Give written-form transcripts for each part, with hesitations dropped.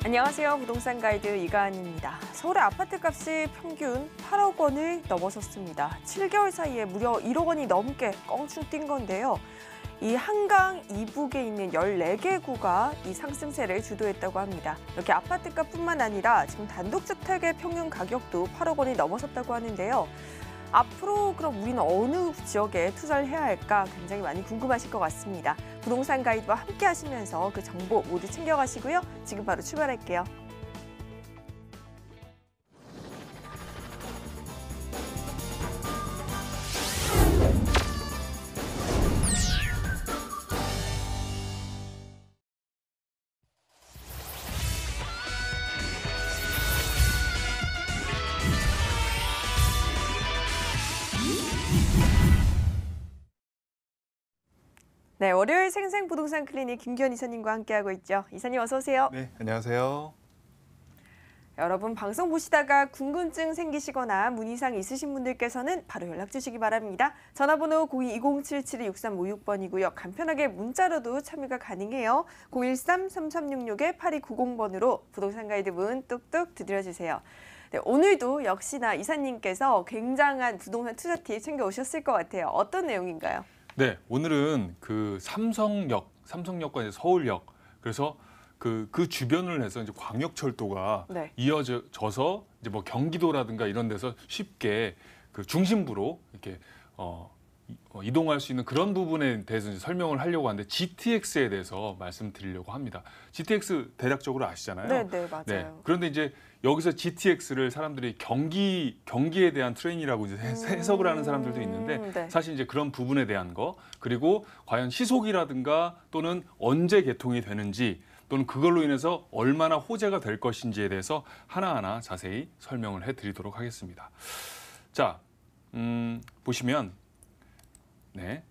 안녕하세요. 부동산 가이드 이가은입니다. 서울의 아파트 값이 평균 8억 원을 넘어섰습니다. 7개월 사이에 무려 1억 원이 넘게 껑충 뛴 건데요. 이 한강 이북에 있는 14개 구가 이 상승세를 주도했다고 합니다. 이렇게 아파트값뿐만 아니라 지금 단독주택의 평균 가격도 8억 원이 넘어섰다고 하는데요. 앞으로 그럼 우리는 어느 지역에 투자를 해야 할까 굉장히 많이 궁금하실 것 같습니다. 부동산 가이드와 함께 하시면서 그 정보 모두 챙겨가시고요. 지금 바로 출발할게요. 네, 월요일 생생부동산 클리닉 김기현 이사님과 함께하고 있죠. 이사님 어서 오세요. 네, 안녕하세요. 여러분 방송 보시다가 궁금증 생기시거나 문의사항 있으신 분들께서는 바로 연락 주시기 바랍니다. 전화번호 02-2077-6356번이고요. 간편하게 문자로도 참여가 가능해요. 013-3366-8290번으로 부동산 가이드 문 뚝뚝 두드려주세요. 네, 오늘도 역시나 이사님께서 굉장한 부동산 투자 팁 챙겨오셨을 것 같아요. 어떤 내용인가요? 네, 오늘은 그 삼성역과 이제 서울역, 그래서 그 주변을 해서 이제 광역철도가 네. 이어져서 이제 뭐 경기도라든가 이런 데서 쉽게 그 중심부로 이렇게 이동할 수 있는 그런 부분에 대해서 이제 설명을 하려고 하는데 GTX에 대해서 말씀드리려고 합니다. GTX 대략적으로 아시잖아요. 네, 맞아요. 네, 그런데 이제 여기서 GTX를 사람들이 경기에 대한 트레인이라고 이제 해석을 하는 사람들도 있는데 네. 사실 이제 그런 부분에 대한 거, 그리고 과연 시속이라든가 또는 언제 개통이 되는지 또는 그걸로 인해서 얼마나 호재가 될 것인지에 대해서 하나하나 자세히 설명을 해드리도록 하겠습니다. 자, 보시면 네.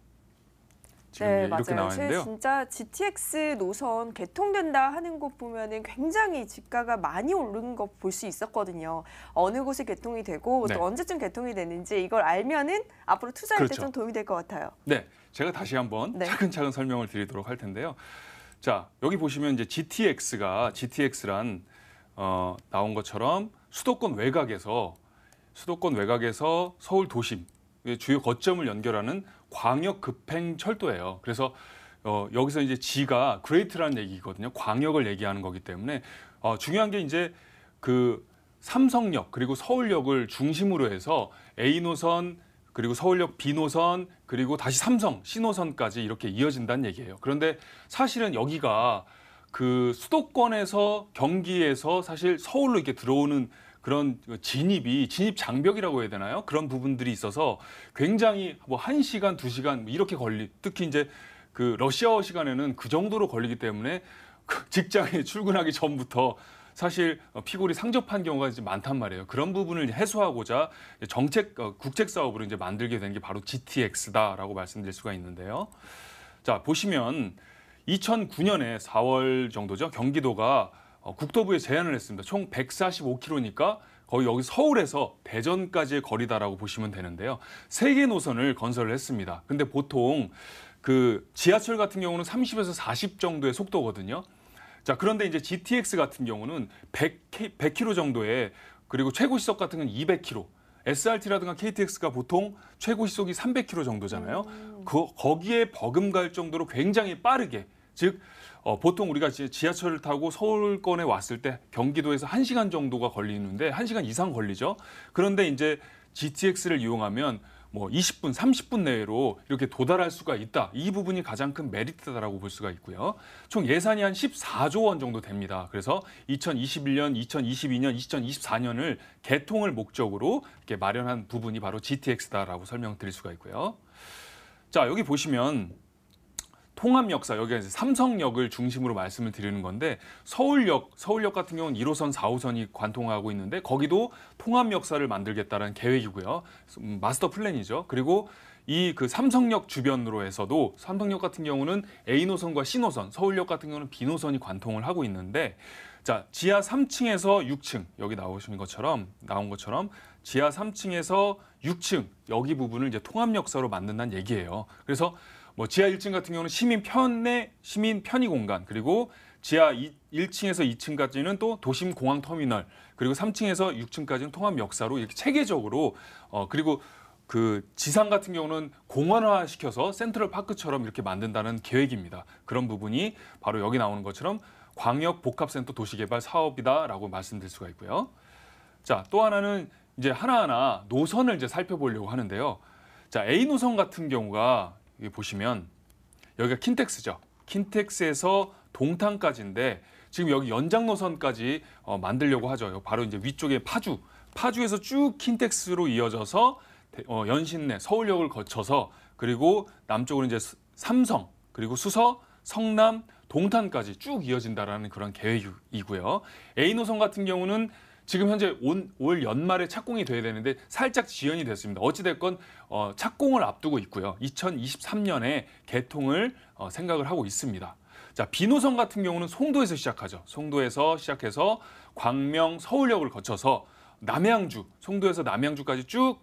지금 네, 이렇게 맞아요. 나와 있는데요. 진짜 GTX 노선 개통된다 하는 거 보면은 굉장히 지가가 많이 오른 거 볼 수 있었거든요. 어느 곳에 개통이 되고 네. 또 언제쯤 개통이 되는지 이걸 알면은 앞으로 투자할 때 그렇죠. 좀 도움이 될 것 같아요. 네, 제가 다시 한번 네. 차근차근 설명을 드리도록 할 텐데요. 자, 여기 보시면 이제 GTX란 나온 것처럼 수도권 외곽에서 서울 도심 주요 거점을 연결하는 광역 급행 철도예요. 그래서 여기서 이제 G가 그레이트라는 얘기거든요. 광역을 얘기하는 거기 때문에 중요한 게 이제 그 삼성역 그리고 서울역을 중심으로 해서 A 노선 그리고 서울역 B 노선 그리고 다시 삼성 C 노선까지 이렇게 이어진다는 얘기예요. 그런데 사실은 여기가 그 수도권에서 경기에서 사실 서울로 이렇게 들어오는 그런 진입 장벽이라고 해야 되나요? 그런 부분들이 있어서 굉장히 뭐 1시간, 2시간 이렇게 특히 이제 그 러시아워 시간에는 그 정도로 걸리기 때문에 직장에 출근하기 전부터 사실 피골이 상접한 경우가 이제 많단 말이에요. 그런 부분을 해소하고자 국책 사업으로 이제 만들게 된 게 바로 GTX다라고 말씀드릴 수가 있는데요. 자, 보시면 2009년에 4월 정도죠. 경기도가 국토부에 제안을 했습니다. 총 145km니까 거의 여기 서울에서 대전까지의 거리다라고 보시면 되는데요. 3개 노선을 건설을 했습니다. 근데 보통 그 지하철 같은 경우는 30에서 40 정도의 속도거든요. 자, 그런데 이제 GTX 같은 경우는 100km 정도의, 그리고 최고 시속 같은 건 200km. SRT라든가 KTX가 보통 최고 시속이 300km 정도잖아요. 거기에 버금갈 정도로 굉장히 빠르게, 즉 보통 우리가 지하철을 타고 서울권에 왔을 때 경기도에서 1시간 정도가 걸리는데 1시간 이상 걸리죠. 그런데 이제 GTX를 이용하면 뭐 20분, 30분 내로 이렇게 도달할 수가 있다. 이 부분이 가장 큰 메리트다라고 볼 수가 있고요. 총 예산이 한 14조 원 정도 됩니다. 그래서 2021년, 2022년, 2024년을 개통을 목적으로 이렇게 마련한 부분이 바로 GTX다라고 설명드릴 수가 있고요. 자, 여기 보시면 통합 역사, 여기가 이제 삼성역을 중심으로 말씀을 드리는 건데 서울역 같은 경우는 1호선, 4호선이 관통하고 있는데 거기도 통합 역사를 만들겠다는 계획이고요. 마스터 플랜이죠. 그리고 이 그 삼성역 주변으로 해서도 삼성역 같은 경우는 A 노선과 C 노선, 서울역 같은 경우는 B 노선이 관통을 하고 있는데 자, 지하 3층에서 6층 여기 나온 것처럼 지하 3층에서 6층 여기 부분을 이제 통합 역사로 만든다는 얘기예요. 그래서 뭐 지하 1층 같은 경우는 시민 편의 공간, 그리고 지하 1층에서 2층까지는 또 도심 공항 터미널, 그리고 3층에서 6층까지는 통합 역사로 이렇게 체계적으로 그리고 그 지상 같은 경우는 공원화 시켜서 센트럴 파크처럼 이렇게 만든다는 계획입니다. 그런 부분이 바로 여기 나오는 것처럼 광역 복합센터 도시개발 사업이다라고 말씀드릴 수가 있고요. 자, 또 하나는 이제 하나하나 노선을 이제 살펴보려고 하는데요. 자, A 노선 같은 경우가 여기 보시면 여기가 킨텍스죠. 킨텍스에서 동탄까지인데 지금 여기 연장 노선까지 만들려고 하죠. 바로 이제 위쪽에 파주에서 쭉 킨텍스로 이어져서 연신내 서울역을 거쳐서 그리고 남쪽으로 이제 삼성 그리고 수서 성남 동탄까지 쭉 이어진다라는 그런 계획이고요. A 노선 같은 경우는 지금 현재 올 연말에 착공이 돼야 되는데 살짝 지연이 됐습니다. 어찌됐건 착공을 앞두고 있고요. 2023년에 개통을 생각을 하고 있습니다. 자, B 노선 같은 경우는 송도에서 시작하죠. 송도에서 시작해서 광명 서울역을 거쳐서 남양주, 송도에서 남양주까지 쭉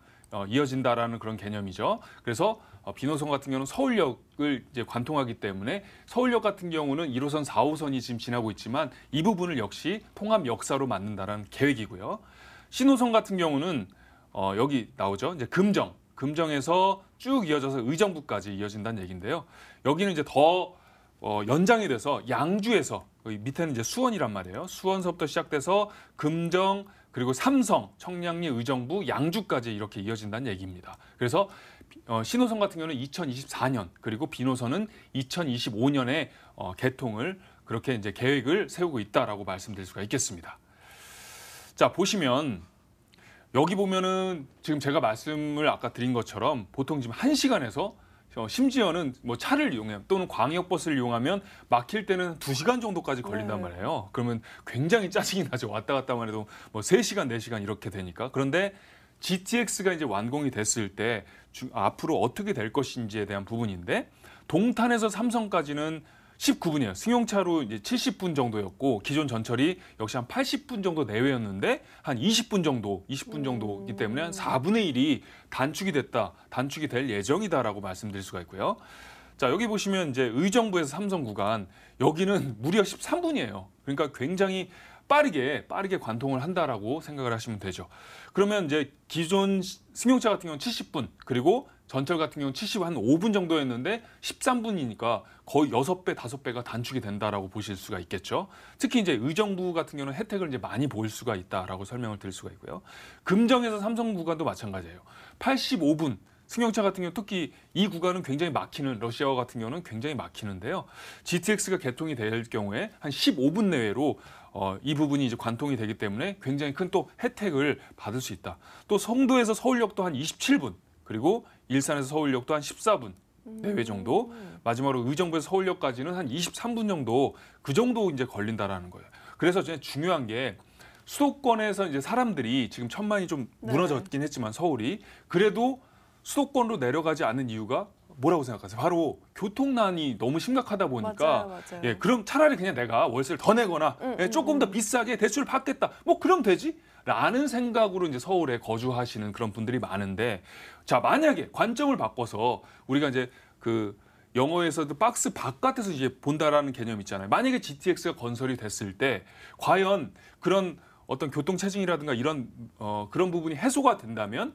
이어진다라는 그런 개념이죠. 그래서 비노선 같은 경우는 서울역을 이제 관통하기 때문에 서울역 같은 경우는 1호선, 4호선이 지금 지나고 있지만 이 부분을 역시 통합 역사로 만든다라는 계획이고요. C노선 같은 경우는 여기 나오죠. 이제 금정에서 쭉 이어져서 의정부까지 이어진다는 얘기인데요. 여기는 이제 더 연장이 돼서 양주에서 여기 밑에는 이제 수원이란 말이에요. 수원서부터 시작돼서 금정 그리고 삼성, 청량리, 의정부, 양주까지 이렇게 이어진다는 얘기입니다. 그래서 C노선 같은 경우는 2024년 그리고 B노선은 2025년에 개통을 그렇게 이제 계획을 세우고 있다라고 말씀드릴 수가 있겠습니다. 자, 보시면 여기 보면은 지금 제가 말씀을 아까 드린 것처럼 보통 지금 1시간에서 심지어는 뭐 차를 이용하면 또는 광역버스를 이용하면 막힐 때는 2시간 정도까지 걸린단 말이에요. 그러면 굉장히 짜증이 나죠. 왔다 갔다만 해도 뭐 3시간, 4시간 이렇게 되니까. 그런데 GTX가 이제 완공이 됐을 때 앞으로 어떻게 될 것인지에 대한 부분인데 동탄에서 삼성까지는 19분이에요. 승용차로 이제 70분 정도였고 기존 전철이 역시 한 80분 정도 내외였는데 한 20분 정도이기 때문에 한 4분의 1이 단축이 될 예정이다라고 말씀드릴 수가 있고요. 자, 여기 보시면 이제 의정부에서 삼성 구간 여기는 무려 13분이에요. 그러니까 굉장히 빠르게 관통을 한다라고 생각을 하시면 되죠. 그러면 이제 기존 승용차 같은 경우는 70분 그리고 전철 같은 경우는 75분 정도였는데 13분이니까 거의 6배, 5배가 단축이 된다라고 보실 수가 있겠죠. 특히 이제 의정부 같은 경우는 혜택을 이제 많이 볼 수가 있다라고 설명을 드릴 수가 있고요. 금정에서 삼성 구간도 마찬가지예요. 85분. 승용차 같은 경우 특히 이 구간은 굉장히 막히는 러시아와 같은 경우는 굉장히 막히는데요. GTX가 개통이 될 경우에 한 15분 내외로 이 부분이 이제 관통이 되기 때문에 굉장히 큰 또 혜택을 받을 수 있다. 또 송도에서 서울역도 한 27분, 그리고 일산에서 서울역도 한 14분 내외 정도, 마지막으로 의정부에서 서울역까지는 한 23분 정도 그 정도 이제 걸린다라는 거예요. 그래서 중요한 게 수도권에서 이제 사람들이 지금 천만이 좀 무너졌긴 했지만 서울이 그래도 수도권으로 내려가지 않는 이유가 뭐라고 생각하세요? 바로 교통난이 너무 심각하다 보니까 맞아요. 예, 그럼 차라리 그냥 내가 월세를 더 내거나 조금 더 비싸게 대출을 받겠다. 뭐 그럼 되지? 라는 생각으로 이제 서울에 거주하시는 그런 분들이 많은데 자, 만약에 관점을 바꿔서 우리가 이제 그 영어에서도 박스 바깥에서 이제 본다라는 개념 있잖아요. 만약에 GTX가 건설이 됐을 때 과연 그런 어떤 교통 체증이라든가 이런 그런 부분이 해소가 된다면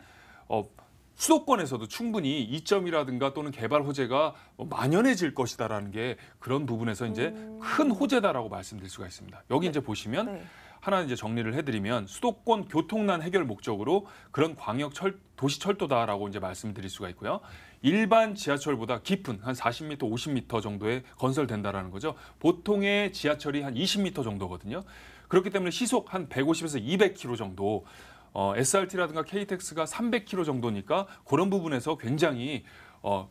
수도권에서도 충분히 이점이라든가 또는 개발 호재가 만연해질 것이다라는 게 그런 부분에서 이제 큰 호재다라고 말씀드릴 수가 있습니다. 여기 이제 보시면 하나 이제 정리를 해드리면 수도권 교통난 해결 목적으로 그런 광역 도시 철도다라고 이제 말씀드릴 수가 있고요. 일반 지하철보다 깊은 한 40m, 50m 정도에 건설된다라는 거죠. 보통의 지하철이 한 20m 정도거든요. 그렇기 때문에 시속 한 150에서 200km 정도. SRT라든가 KTX가 300km 정도니까 그런 부분에서 굉장히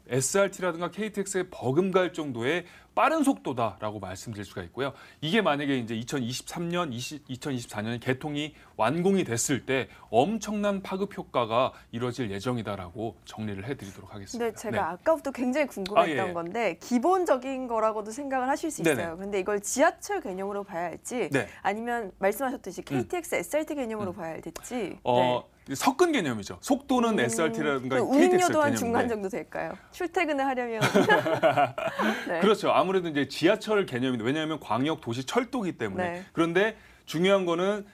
SRT라든가 KTX에 버금갈 정도의 빠른 속도다라고 말씀드릴 수가 있고요. 이게 만약에 이제 2023년, 2024년에 개통이 완공이 됐을 때 엄청난 파급 효과가 이루어질 예정이다라고 정리를 해드리도록 하겠습니다. 근데 제가 아까부터 굉장히 궁금했던 예. 건데 기본적인 거라고도 생각을 하실 수 있어요. 네네. 근데 이걸 지하철 개념으로 봐야 할지 네. 아니면 말씀하셨듯이 KTX, SRT 개념으로 봐야 할지. 섞은 개념이죠. 속도는 SRT라든가 KTX 운임료도 한 개념인데. 중간 정도 될까요? 출퇴근을 하려면. 네. 그렇죠. 아무래도 이제 지하철 개념인데 왜냐하면 광역 도시 철도기 때문에. 네. 그런데 중요한 거는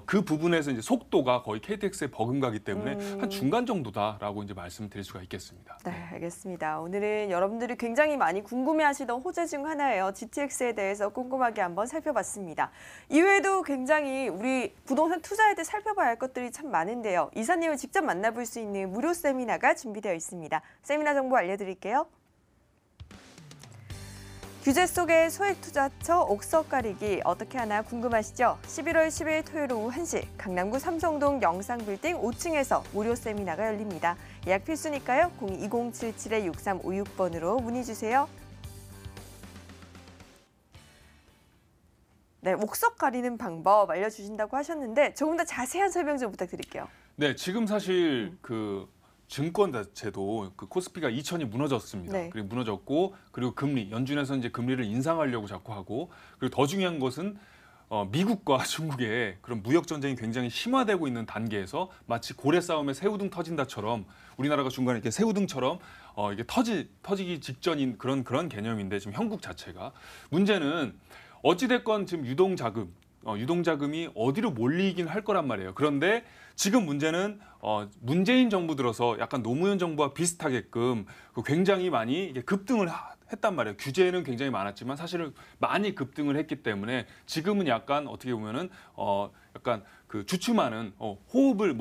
그 부분에서 이제 속도가 거의 KTX에 버금가기 때문에 한 중간 정도다라고 이제 말씀드릴 수가 있겠습니다. 네, 알겠습니다. 오늘은 여러분들이 굉장히 많이 궁금해하시던 호재 중 하나예요. GTX에 대해서 꼼꼼하게 한번 살펴봤습니다. 이외에도 굉장히 우리 부동산 투자할 때 살펴봐야 할 것들이 참 많은데요. 이사님을 직접 만나볼 수 있는 무료 세미나가 준비되어 있습니다. 세미나 정보 알려드릴게요. 규제 속의 소액 투자처 옥석 가리기 어떻게 하나 궁금하시죠? 11월 10일 토요일 오후 1시 강남구 삼성동 영상빌딩 5층에서 무료 세미나가 열립니다. 예약 필수니까요. 02-2077-6356번으로 문의 주세요. 네, 옥석 가리는 방법 알려주신다고 하셨는데 조금 더 자세한 설명 좀 부탁드릴게요. 네, 지금 사실 그 증권 자체도 그 코스피가 2,000이 무너졌습니다. 네. 그리고 무너졌고 그리고 금리 연준에서 이제 금리를 인상하려고 자꾸 하고 그리고 더 중요한 것은 미국과 중국의 그런 무역 전쟁이 굉장히 심화되고 있는 단계에서 마치 고래 싸움에 새우등 터진다처럼 우리나라가 중간에 이렇게 새우등처럼 이게 터지기 직전인 그런 개념인데 지금 형국 자체가 문제는 어찌 됐건 지금 유동자금이 어디로 몰리긴 할 거란 말이에요. 그런데 지금 문제는 문재인 정부 들어서 약간 노무현 정부와 비슷하게끔 굉장히 많이 이게 급등을 했단 말이에요. 규제는 굉장히 많았지만 사실은 많이 급등을 했기 때문에 지금은 약간 어떻게 보면은 약간 그 주춤하는 호흡을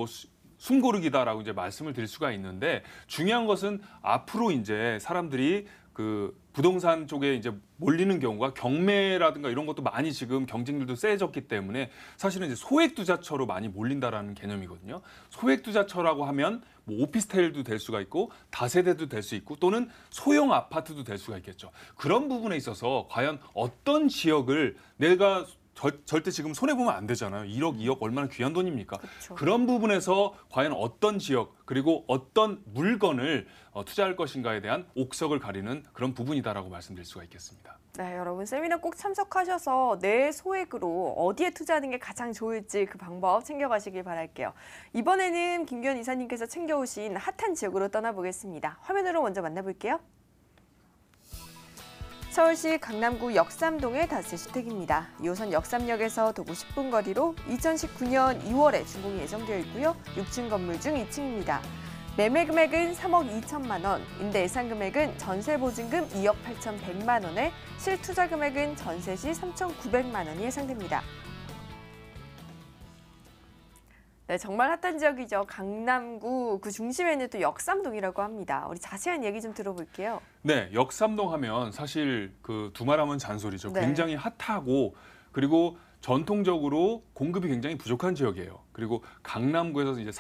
숨고르기다라고 이제 말씀을 드릴 수가 있는데 중요한 것은 앞으로 이제 사람들이 그 부동산 쪽에 이제 몰리는 경우가 경매라든가 이런 것도 많이 지금 경쟁률도 세졌기 때문에 사실은 이제 소액 투자처로 많이 몰린다라는 개념이거든요. 소액 투자처라고 하면 뭐 오피스텔도 될 수가 있고 다세대도 될 수 있고 또는 소형 아파트도 될 수가 있겠죠. 그런 부분에 있어서 과연 어떤 지역을 내가 절대 지금 손해보면 안 되잖아요. 1억, 2억 얼마나 귀한 돈입니까? 그렇죠. 그런 부분에서 과연 어떤 지역 그리고 어떤 물건을 투자할 것인가에 대한 옥석을 가리는 그런 부분이다라고 말씀드릴 수가 있겠습니다. 네, 여러분 세미나 꼭 참석하셔서 내 소액으로 어디에 투자하는 게 가장 좋을지 그 방법 챙겨가시길 바랄게요. 이번에는 김규현 이사님께서 챙겨오신 핫한 지역으로 떠나보겠습니다. 화면으로 먼저 만나볼게요. 서울시 강남구 역삼동의 다세주택입니다. 2호선 역삼역에서 도보 10분 거리로 2019년 2월에 준공이 예정되어 있고요. 6층 건물 중 2층입니다. 매매 금액은 3억 2천만 원, 임대 예상 금액은 전세 보증금 2억 8,100만 원에 실투자 금액은 전세 시 3,900만 원이 예상됩니다. 네, 정말 핫한 지역이죠. 강남구 그 중심에는 또 역삼동이라고 합니다. 우리 자세한 얘기 좀 들어볼게요. 네, 역삼동 하면 사실 그 두말하면 잔소리죠. 네. 굉장히 핫하고 그리고 전통적으로 공급이 굉장히 부족한 지역이에요. 그리고 강남구에서 이제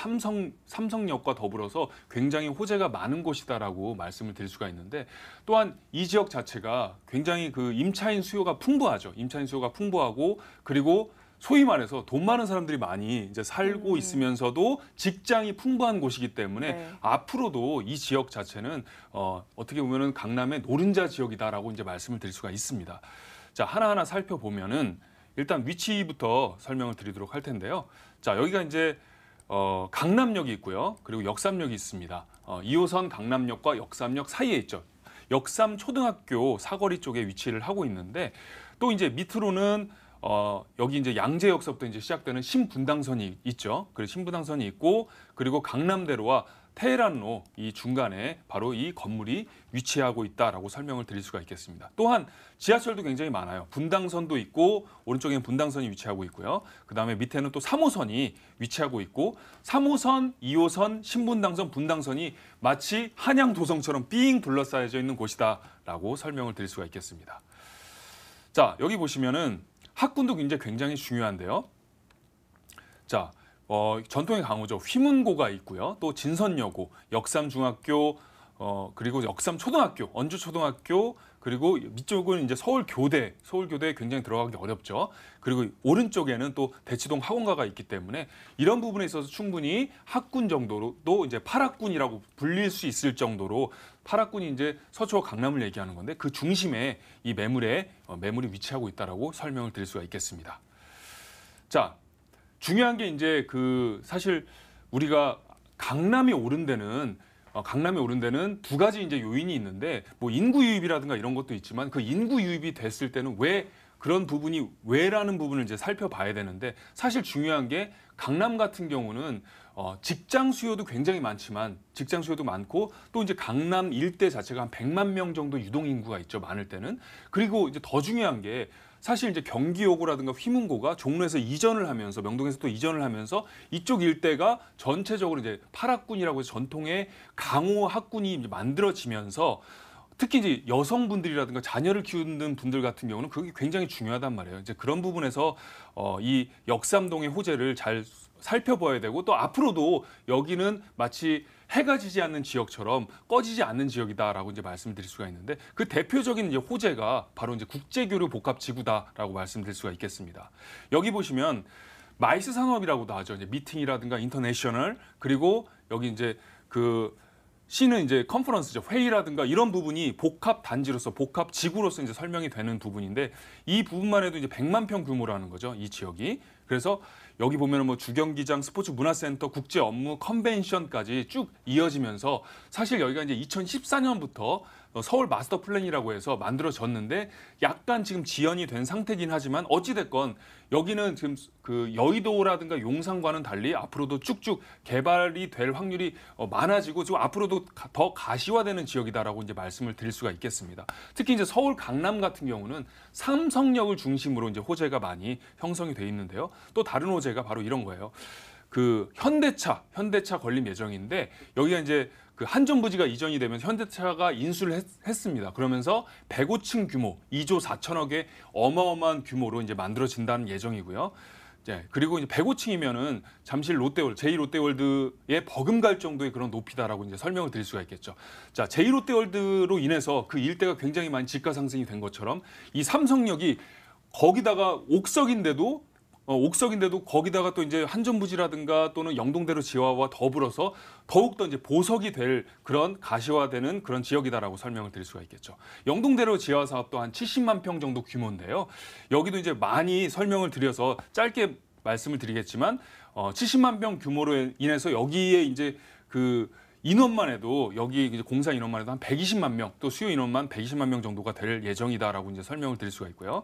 삼성역과 더불어서 굉장히 호재가 많은 곳이다라고 말씀을 드릴 수가 있는데 또한 이 지역 자체가 굉장히 그 임차인 수요가 풍부하죠. 임차인 수요가 풍부하고 그리고 소위 말해서 돈 많은 사람들이 많이 이제 살고 있으면서도 직장이 풍부한 곳이기 때문에 네. 앞으로도 이 지역 자체는 어떻게 보면은 강남의 노른자 지역이다라고 이제 말씀을 드릴 수가 있습니다. 자, 하나하나 살펴보면은 일단 위치부터 설명을 드리도록 할 텐데요. 자, 여기가 이제 강남역이 있고요. 그리고 역삼역이 있습니다. 2호선 강남역과 역삼역 사이에 있죠. 역삼 초등학교 사거리 쪽에 위치를 하고 있는데 또 이제 밑으로는 여기 이제 양재역서부터 이제 시작되는 신분당선이 있죠. 그리고 신분당선이 있고 그리고 강남대로와 테헤란로 이 중간에 바로 이 건물이 위치하고 있다라고 설명을 드릴 수가 있겠습니다. 또한 지하철도 굉장히 많아요. 분당선도 있고 오른쪽에는 분당선이 위치하고 있고요. 그다음에 밑에는 또 3호선이 위치하고 있고 3호선, 2호선, 신분당선, 분당선이 마치 한양도성처럼 삥 둘러싸여져 있는 곳이다라고 설명을 드릴 수가 있겠습니다. 자, 여기 보시면은 학군도 굉장히 중요한데요. 자, 전통의 강호죠. 휘문고가 있고요. 또 진선여고, 역삼중학교, 그리고 역삼초등학교, 언주초등학교, 그리고 밑쪽은 이제 서울교대 굉장히 들어가기 어렵죠. 그리고 오른쪽에는 또 대치동 학원가가 있기 때문에 이런 부분에 있어서 충분히 학군 정도로도 이제 8학군이라고 불릴 수 있을 정도로 8학군이 이제 서초와 강남을 얘기하는 건데 그 중심에 이 매물이 위치하고 있다라고 설명을 드릴 수가 있겠습니다. 자, 중요한 게 이제 사실 우리가 강남이 오른 데는 두 가지 이제 요인이 있는데 뭐 인구 유입이라든가 이런 것도 있지만 그 인구 유입이 됐을 때는 왜 그런 부분이 왜라는 부분을 이제 살펴봐야 되는데 사실 중요한 게 강남 같은 경우는 직장 수요도 굉장히 많지만 직장 수요도 많고 또 이제 강남 일대 자체가 한 100만 명 정도 유동 인구가 있죠. 많을 때는. 그리고 이제 더 중요한 게 사실 이제 경기요고라든가 휘문고가 종로에서 이전을 하면서 명동에서 또 이전을 하면서 이쪽 일대가 전체적으로 이제 팔학군이라고 해서 전통의 강호 학군이 이제 만들어지면서 특히 이제 여성분들이라든가 자녀를 키우는 분들 같은 경우는 그게 굉장히 중요하단 말이에요. 이제 그런 부분에서 이 역삼동의 호재를 잘 살펴봐야 되고 또 앞으로도 여기는 마치 해가 지지 않는 지역처럼 꺼지지 않는 지역이다라고 이제 말씀드릴 수가 있는데 그 대표적인 이제 호재가 바로 이제 국제교류 복합지구다라고 말씀드릴 수가 있겠습니다. 여기 보시면 마이스 산업이라고도 하죠. 이제 미팅이라든가 인터내셔널 그리고 여기 이제 그 C는 이제 컨퍼런스죠. 회의라든가 이런 부분이 복합 단지로서 복합 지구로서 이제 설명이 되는 부분인데 이 부분만 해도 이제 100만 평 규모라는 거죠. 이 지역이. 그래서 여기 보면은 뭐 주경기장, 스포츠 문화센터, 국제 업무, 컨벤션까지 쭉 이어지면서 사실 여기가 이제 2014년부터 서울 마스터 플랜이라고 해서 만들어졌는데 약간 지금 지연이 된 상태긴 하지만 어찌됐건 여기는 지금 그 여의도라든가 용산과는 달리 앞으로도 쭉쭉 개발이 될 확률이 많아지고 지금 앞으로도 더 가시화되는 지역이다라고 이제 말씀을 드릴 수가 있겠습니다. 특히 이제 서울 강남 같은 경우는 삼성역을 중심으로 이제 호재가 많이 형성이 돼 있는데요. 또 다른 호재가 바로 이런 거예요. 그 현대차 건립 예정인데 여기가 이제 그 한전부지가 이전이 되면서 현대차가 인수를 했습니다. 그러면서 105층 규모, 2조 4천억의 어마어마한 규모로 이제 만들어진다는 예정이고요. 네, 그리고 이제 105층이면은 잠실 롯데월드, 제2롯데월드에 버금갈 정도의 그런 높이다라고 이제 설명을 드릴 수가 있겠죠. 자, 제2롯데월드로 인해서 그 일대가 굉장히 많이 집가 상승이 된 것처럼 이 삼성역이 거기다가 옥석인데도 거기다가 또 이제 한전부지라든가 또는 영동대로 지하와 더불어서 더욱더 이제 보석이 될 그런 가시화되는 그런 지역이다라고 설명을 드릴 수가 있겠죠. 영동대로 지하 사업도 한 70만 평 정도 규모인데요. 여기도 이제 많이 설명을 드려서 짧게 말씀을 드리겠지만 70만 평 규모로 인해서 여기에 이제 그 인원만 해도 여기 이제 공사 인원만 해도 한 120만 명, 또 수요 인원만 120만 명 정도가 될 예정이다라고 이제 설명을 드릴 수가 있고요.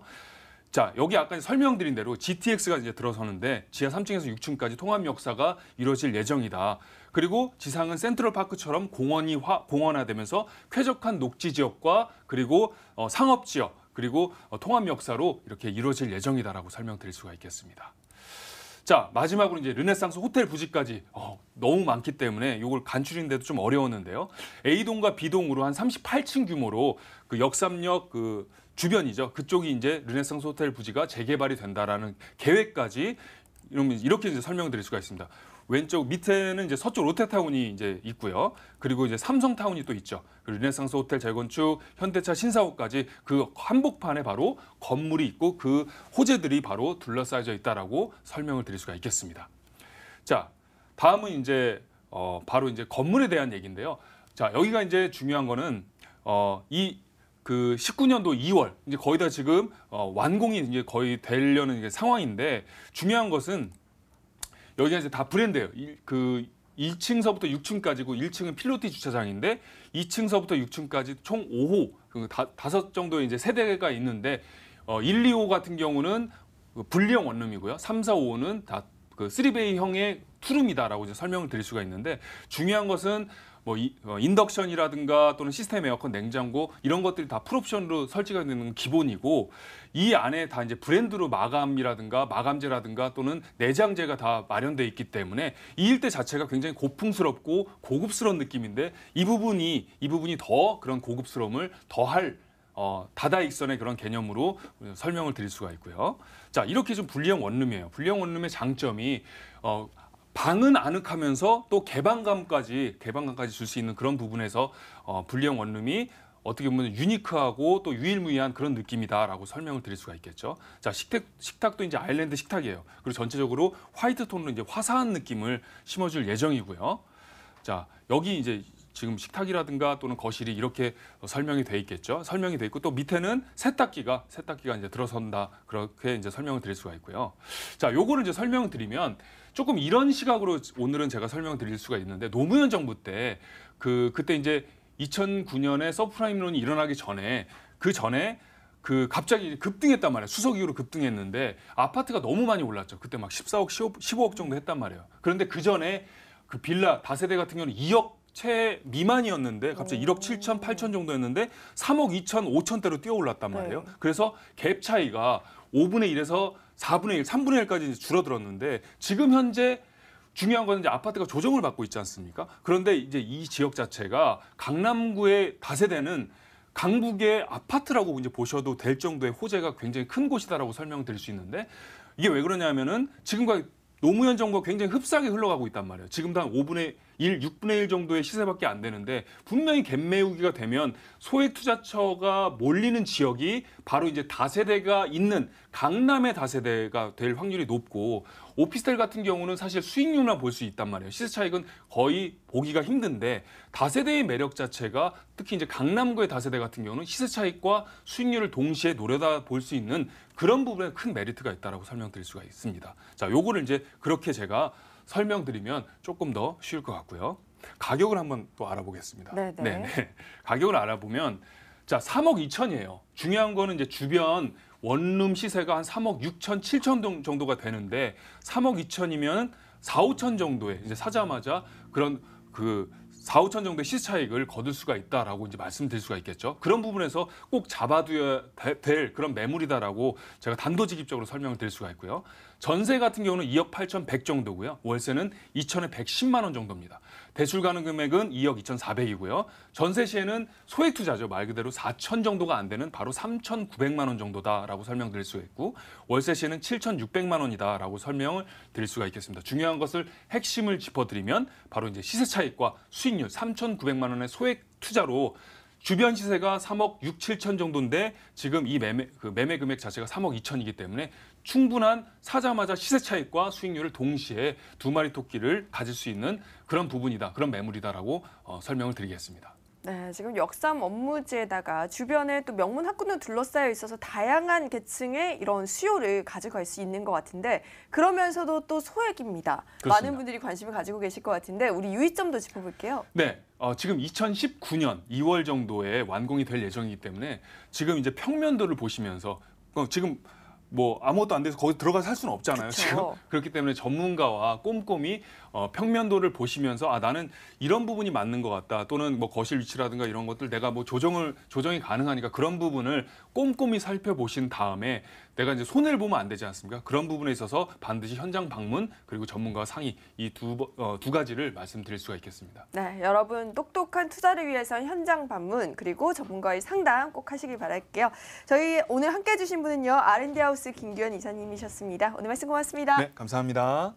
자, 여기 아까 설명드린 대로 GTX가 이제 들어서는데 지하 3층에서 6층까지 통합 역사가 이루어질 예정이다. 그리고 지상은 센트럴파크처럼 공원화되면서 쾌적한 녹지 지역과 그리고 상업 지역 그리고 통합 역사로 이렇게 이루어질 예정이다라고 설명드릴 수가 있겠습니다. 자, 마지막으로 이제 르네상스 호텔 부지까지 너무 많기 때문에 이걸 간추리는데도 좀 어려웠는데요. A동과 B동으로 한 38층 규모로 그 역삼역 그 주변이죠. 그쪽이 이제 르네상스 호텔 부지가 재개발이 된다라는 계획까지 이렇게 이제 설명드릴 수가 있습니다. 왼쪽 밑에는 이제 서쪽 롯데타운이 이제 있고요. 그리고 이제 삼성타운이 또 있죠. 르네상스 호텔 재건축, 현대차 신사옥까지 그 한복판에 바로 건물이 있고 그 호재들이 바로 둘러싸여져 있다라고 설명을 드릴 수가 있겠습니다. 자, 다음은 이제 바로 이제 건물에 대한 얘기인데요. 자, 여기가 이제 중요한 거는 그 19년도 2월 이제 거의 다 지금 완공이 이제 거의 되려는 이제 상황인데 중요한 것은 여기가 이제 다 브랜드예요. 그 2층서부터 6층까지고 1층은 필로티 주차장인데 2층서부터 6층까지 총 5호, 그 5 정도의 이제 세대가 있는데 1, 2호 같은 경우는 분리형 원룸이고요. 3, 4, 5호는 다 그 3베이형의 투룸이다라고 이제 설명을 드릴 수가 있는데 중요한 것은 뭐 인덕션이라든가 또는 시스템 에어컨, 냉장고 이런 것들이 다 풀옵션으로 설치가 되는 건 기본이고 이 안에 다 이제 브랜드로 마감이라든가 마감재라든가 또는 내장재가 다 마련돼 있기 때문에 이 일대 자체가 굉장히 고풍스럽고 고급스러운 느낌인데 이 부분이 더 그런 고급스러움을 더할 다다익선의 그런 개념으로 설명을 드릴 수가 있고요. 자, 이렇게 좀 분리형 원룸이에요. 분리형 원룸의 장점이 방은 아늑하면서 또 개방감까지 줄 수 있는 그런 부분에서 분리형 원룸이 어떻게 보면 유니크하고 또 유일무이한 그런 느낌이다라고 설명을 드릴 수가 있겠죠. 자, 식탁도 이제 아일랜드 식탁이에요. 그리고 전체적으로 화이트 톤으로 이제 화사한 느낌을 심어줄 예정이고요. 자, 여기 이제 지금 식탁이라든가 또는 거실이 이렇게 설명이 돼 있겠죠. 설명이 돼 있고 또 밑에는 세탁기가 이제 들어선다 그렇게 이제 설명을 드릴 수가 있고요. 자, 요거를 이제 설명을 드리면 조금 이런 시각으로 오늘은 제가 설명을 드릴 수가 있는데 노무현 정부 때 그때 이제 2009년에 서프라임론이 일어나기 전에 갑자기 급등했단 말이에요. 수석 이후로 급등했는데 아파트가 너무 많이 올랐죠. 그때 막 14억, 15억 정도 했단 말이에요. 그런데 그 전에 그 빌라 다세대 같은 경우는 2억 채 미만이었는데 갑자기 1억 7천, 8천 정도였는데 3억 2천, 5천대로 뛰어올랐단 말이에요. 네. 그래서 갭 차이가 5분의 1에서 4분의 1, 3분의 1까지 줄어들었는데 지금 현재 중요한 건 이제 아파트가 조정을 받고 있지 않습니까? 그런데 이제 이 지역 자체가 강남구의 다세대는 강북의 아파트라고 이제 보셔도 될 정도의 호재가 굉장히 큰 곳이다라고 설명드릴 수 있는데 이게 왜 그러냐면은 지금과 노무현 정부가 굉장히 흡사하게 흘러가고 있단 말이에요. 지금도 한 5분의 1, 6분의 1 정도의 시세밖에 안 되는데 분명히 갭 메우기가 되면 소액 투자처가 몰리는 지역이 바로 이제 다세대가 있는 강남의 다세대가 될 확률이 높고 오피스텔 같은 경우는 사실 수익률만 볼 수 있단 말이에요. 시세 차익은 거의 보기가 힘든데 다세대의 매력 자체가 특히 이제 강남구의 다세대 같은 경우는 시세 차익과 수익률을 동시에 노려다 볼 수 있는 그런 부분에 큰 메리트가 있다라고 설명드릴 수가 있습니다. 자, 요거를 이제 그렇게 제가 설명드리면 조금 더 쉬울 것 같고요. 가격을 한번 또 알아보겠습니다. 네네. 가격을 알아보면 자, 3억 2천이에요. 중요한 거는 이제 주변 원룸 시세가 한 3억 6천, 7천 정도가 되는데 3억 2천이면 4, 5천 정도에 이제 사자마자 그런 4, 5천 정도의 시세 차익을 거둘 수가 있다라고 이제 말씀드릴 수가 있겠죠. 그런 부분에서 꼭 잡아둬야 될 그런 매물이다라고 제가 단도직입적으로 설명을 드릴 수가 있고요. 전세 같은 경우는 2억 8천 100 정도고요. 월세는 2천에 110만 원 정도입니다. 대출 가능 금액은 2억 2,400이고요. 전세 시에는 소액 투자죠. 말 그대로 4천 정도가 안 되는 바로 3,900만 원 정도다라고 설명드릴 수가 있고 월세 시에는 7,600만 원이다라고 설명을 드릴 수가 있겠습니다. 중요한 것을 핵심을 짚어드리면 바로 이제 시세 차익과 수익률 3,900만 원의 소액 투자로 주변 시세가 3억 6, 7천 정도인데 지금 이 매매 금액 자체가 3억 2천이기 때문에 충분한 사자마자 시세 차익과 수익률을 동시에 두 마리 토끼를 가질 수 있는 그런 부분이다, 그런 매물이다라고 설명을 드리겠습니다. 네, 지금 역삼 업무지에다가 주변에 또 명문 학군도 둘러싸여 있어서 다양한 계층의 이런 수요를 가져갈 수 있는 것 같은데 그러면서도 또 소액입니다. 그렇습니다. 많은 분들이 관심을 가지고 계실 것 같은데 우리 유의점도 짚어볼게요. 네, 지금 2019년 2월 정도에 완공이 될 예정이기 때문에 지금 이제 평면도를 보시면서 지금 뭐 아무것도 안 돼서 거기 들어가서 살 수는 없잖아요. 그쵸. 지금 그렇기 때문에 전문가와 꼼꼼히 평면도를 보시면서 아 나는 이런 부분이 맞는 것 같다 또는 뭐 거실 위치라든가 이런 것들 내가 뭐 조정이 가능하니까 그런 부분을 꼼꼼히 살펴보신 다음에 내가 이제 손해를 보면 안 되지 않습니까? 그런 부분에 있어서 반드시 현장 방문 그리고 전문가와 상의 이 두 가지를 말씀드릴 수가 있겠습니다. 네, 여러분 똑똑한 투자를 위해선 현장 방문 그리고 전문가의 상담 꼭 하시길 바랄게요. 저희 오늘 함께해 주신 분은요 R&D 하우스 김규현 이사님이셨습니다. 오늘 말씀 고맙습니다. 네, 감사합니다.